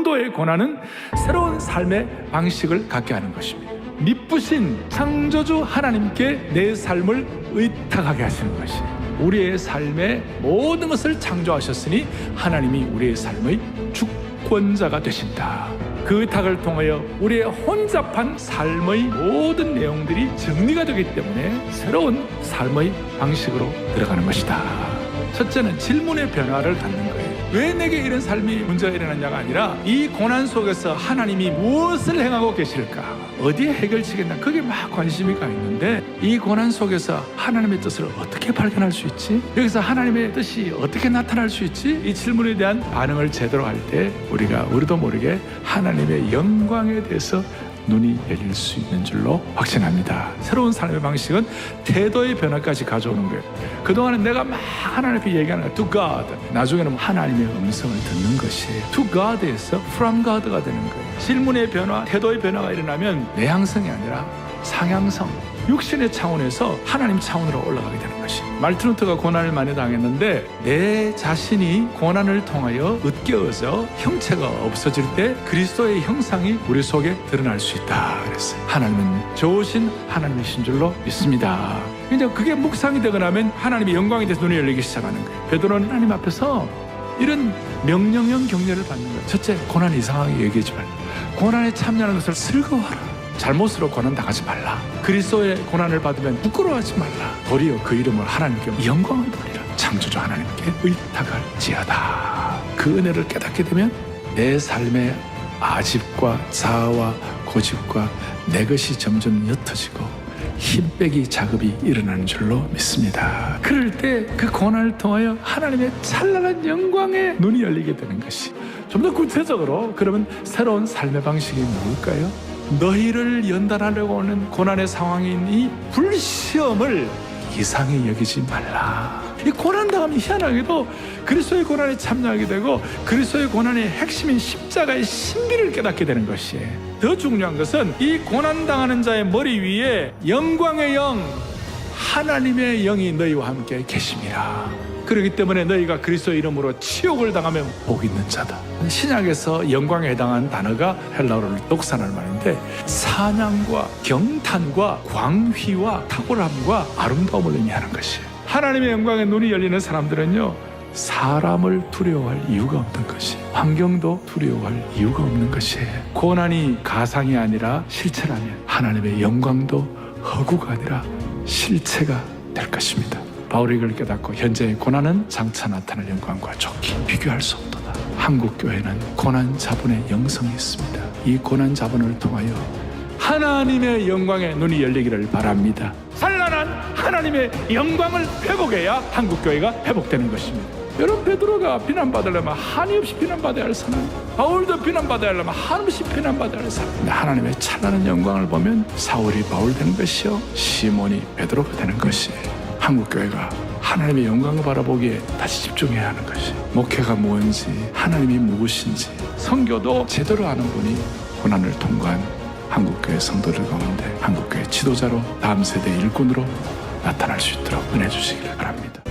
태도의 고난은 새로운 삶의 방식을 갖게 하는 것입니다. 미쁘신 창조주 하나님께 내 삶을 의탁하게 하시는 것이에요. 우리의 삶의 모든 것을 창조하셨으니 하나님이 우리의 삶의 주권자가 되신다. 그 의탁을 통하여 우리의 혼잡한 삶의 모든 내용들이 정리가 되기 때문에 새로운 삶의 방식으로 들어가는 것이다. 첫째는 질문의 변화를 갖는 거예요. 왜 내게 이런 삶이 문제가 일어났냐가 아니라 이 고난 속에서 하나님이 무엇을 행하고 계실까? 어디에 해결책이나 그게 막 관심이 가 있는데 이 고난 속에서 하나님의 뜻을 어떻게 발견할 수 있지? 여기서 하나님의 뜻이 어떻게 나타날 수 있지? 이 질문에 대한 반응을 제대로 할 때 우리도 모르게 하나님의 영광에 대해서 눈이 열릴 수 있는 줄로 확신합니다. 새로운 삶의 방식은 태도의 변화까지 가져오는 거예요. 그동안은 내가 막 하나님 앞에 얘기하는 거예요. To God. 나중에는 하나님의 음성을 듣는 것이에요. To God에서 From God가 되는 거예요. 질문의 변화, 태도의 변화가 일어나면 내향성이 아니라 상향성, 육신의 차원에서 하나님 차원으로 올라가게 되는 것이에요. 말틴 루터가 고난을 많이 당했는데 내 자신이 고난을 통하여 으깨어져 형체가 없어질 때 그리스도의 형상이 우리 속에 드러날 수 있다 그랬어요. 하나님은 좋으신 하나님이신 줄로 믿습니다. 이제 그게 묵상이 되고 나면 하나님의 영광에 대해서 눈이 열리기 시작하는 거예요. 베드로는 하나님 앞에서 이런 명령형 격려를 받는 거예요. 첫째, 고난 이상하게 얘기하지 말라. 고난에 참여하는 것을 슬거워하라. 잘못으로 고난 당하지 말라. 그리스도의 고난을 받으면 부끄러워하지 말라. 도리어 그 이름을 하나님께 영광을 돌리라. 창조주 하나님께 의탁할지어다. 그 은혜를 깨닫게 되면 내 삶의 아집과 자아와 고집과 내 것이 점점 옅어지고 힘 빼기 작업이 일어나는 줄로 믿습니다. 그럴 때 그 고난을 통하여 하나님의 찬란한 영광에 눈이 열리게 되는 것이 좀 더 구체적으로 그러면 새로운 삶의 방식이 뭘까요? 너희를 연단하려고 하는 고난의 상황인 이 불시험을 이상히 여기지 말라. 이 고난당하면 희한하게도 그리스도의 고난에 참여하게 되고 그리스도의 고난의 핵심인 십자가의 신비를 깨닫게 되는 것이에요. 더 중요한 것은 이 고난당하는 자의 머리 위에 영광의 영, 하나님의 영이 너희와 함께 계심이라. 그렇기 때문에 너희가 그리스도의 이름으로 치욕을 당하면 복 있는 자다. 신약에서 영광에 해당한 단어가 헬라어로 독사라는 말인데 찬양과 경탄과 광휘와 탁월함과 아름다움을 의미하는 것이에요. 하나님의 영광에 눈이 열리는 사람들은요, 사람을 두려워할 이유가 없는 것이에요. 환경도 두려워할 이유가 없는 것이에요. 고난이 가상이 아니라 실체라면 하나님의 영광도 허구가 아니라 실체가 될 것입니다. 바울이 이걸 깨닫고 현재의 고난은 장차 나타날 영광과 좋게 비교할 수 없도다. 한국 교회는 고난 자분의 영성이 있습니다. 이 고난 자분을 통하여 하나님의 영광에 눈이 열리기를 바랍니다. 찬란한 하나님의 영광을 회복해야 한국 교회가 회복되는 것입니다. 여러분, 베드로가 비난받으려면 한이 없이 비난받아야 할 사람, 바울도 비난받아야 하려면 한없이 비난받아야 할 사람. 근데 하나님의 찬란한 영광을 보면 사울이 바울 되는 것이요, 시몬이 베드로가 되는 것이에요. 한국교회가 하나님의 영광을 바라보기에 다시 집중해야 하는 것이, 목회가 뭔지, 하나님이 무엇인지, 선교도 제대로 아는 분이 고난을 통과한 한국교회 성도들 가운데 한국교회 지도자로 다음 세대 일꾼으로 나타날 수 있도록 은혜 주시기를 바랍니다.